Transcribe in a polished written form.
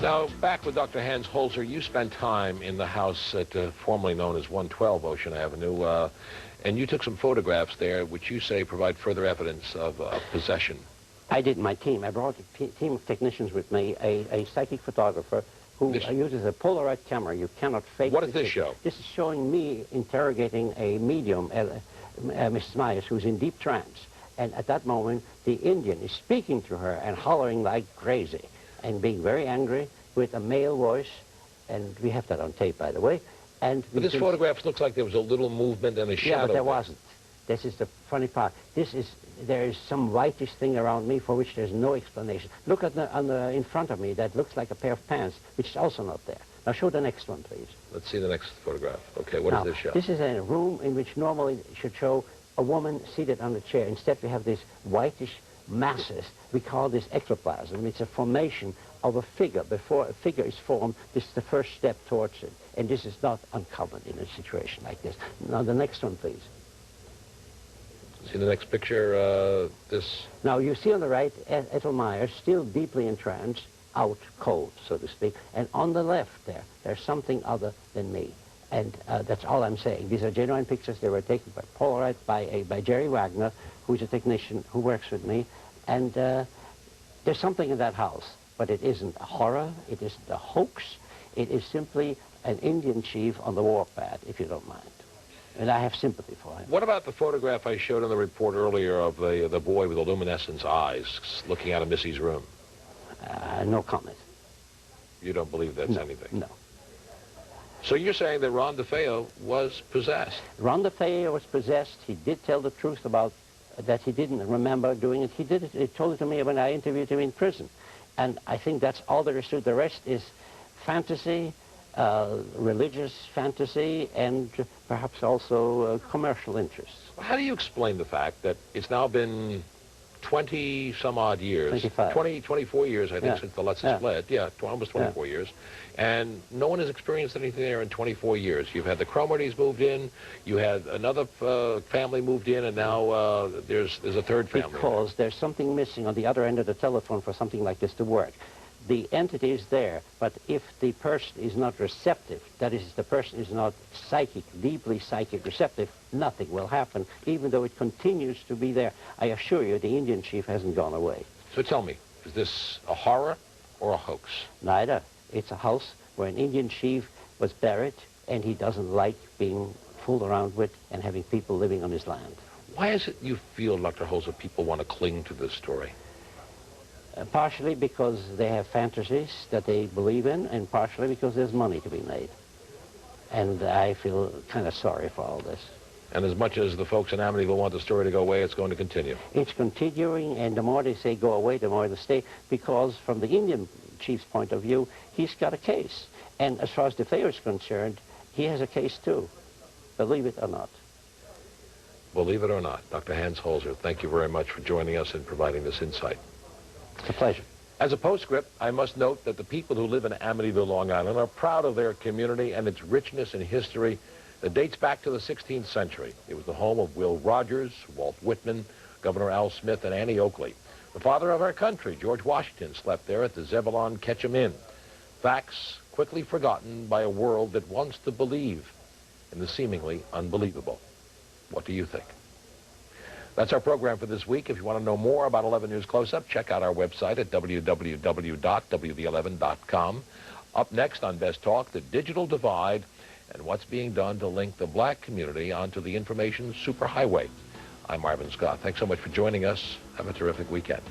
Now, back with Dr. Hans Holzer, you spent time in the house at formerly known as 112 Ocean Avenue, and you took some photographs there, which you say provide further evidence of possession. I did my team. I brought a team of technicians with me, a psychic photographer who uses a Polaroid camera. You cannot fake. What does this show? This is showing me interrogating a medium, Mrs. Myers, who's in deep trance. And at that moment, the Indian is speaking to her and hollering like crazy and being very angry with a male voice. And we have that on tape, by the way. And but this photograph looks like there was a little movement and a shadow. Yeah, but there wasn't. This is the funny part. There is some whitish thing around me for which there's no explanation. Look at in front of me. That looks like a pair of pants, which is also not there. Now show the next one, please. Let's see the next photograph. Okay, what does this show? This is a room in which normally should show a woman seated on a chair. Instead, we have these whitish masses. We call this ectoplasm. It's a formation of a figure. Before a figure is formed, this is the first step towards it. And this is not uncommon in a situation like this. Now, the next one, please. See the next picture, this... Now, you see on the right, Ethel Myers, still deeply entranced, out cold, so to speak. And on the left there's something other than me. And that's all I'm saying. These are genuine pictures. They were taken by Polaroid, by Jerry Wagner, who's a technician who works with me. And there's something in that house, but it isn't a horror. It isn't a hoax. It is simply an Indian chief on the warpath, if you don't mind. And I have sympathy for him. What about the photograph I showed in the report earlier of the boy with the luminescent eyes looking out of Missy's room? No comment. You don't believe that's anything? No. So you're saying that Ron DeFeo was possessed? Ron DeFeo was possessed. He did tell the truth about that he didn't remember doing it. He did it. He told it to me when I interviewed him in prison. And I think that's all there is to it. The rest is fantasy, religious fantasy, and perhaps also commercial interests. How do you explain the fact that it's now been 20-some-odd years, 25. 24 years, I think, since the Lutzes fled. Yeah, almost 24 years. And no one has experienced anything there in 24 years. You've had the Cromartys moved in, you had another family moved in, and now there's a third family. Because there's something missing on the other end of the telephone for something like this to work. The entity is there, but if the person is not receptive, that is, the person is not psychic, deeply psychic receptive, nothing will happen, even though it continues to be there. I assure you, the Indian chief hasn't gone away. So tell me, is this a horror or a hoax? Neither. It's a house where an Indian chief was buried, and he doesn't like being fooled around with and having people living on his land. Why is it you feel, Dr. Holzer, people want to cling to this story? Partially because they have fantasies that they believe in, and partially because there's money to be made. And I feel kind of sorry for all this. And as much as the folks in Amityville want the story to go away, it's going to continue? It's continuing, and the more they say go away, the more they stay, because from the Indian chief's point of view, he's got a case. And as far as DeFeo is concerned, he has a case too, believe it or not. Believe it or not, Dr. Hans Holzer, thank you very much for joining us and providing this insight. It's a pleasure. As a postscript, I must note that the people who live in Amityville, Long Island, are proud of their community and its richness in history that dates back to the 16th century. It was the home of Will Rogers, Walt Whitman, Governor Al Smith, and Annie Oakley. The father of our country, George Washington, slept there at the Zebulon Ketchum Inn. Facts quickly forgotten by a world that wants to believe in the seemingly unbelievable. What do you think? That's our program for this week. If you want to know more about 11 News Close-Up, check out our website at www.wb11.com. Up next on Best Talk, the digital divide and what's being done to link the black community onto the information superhighway. I'm Marvin Scott. Thanks so much for joining us. Have a terrific weekend.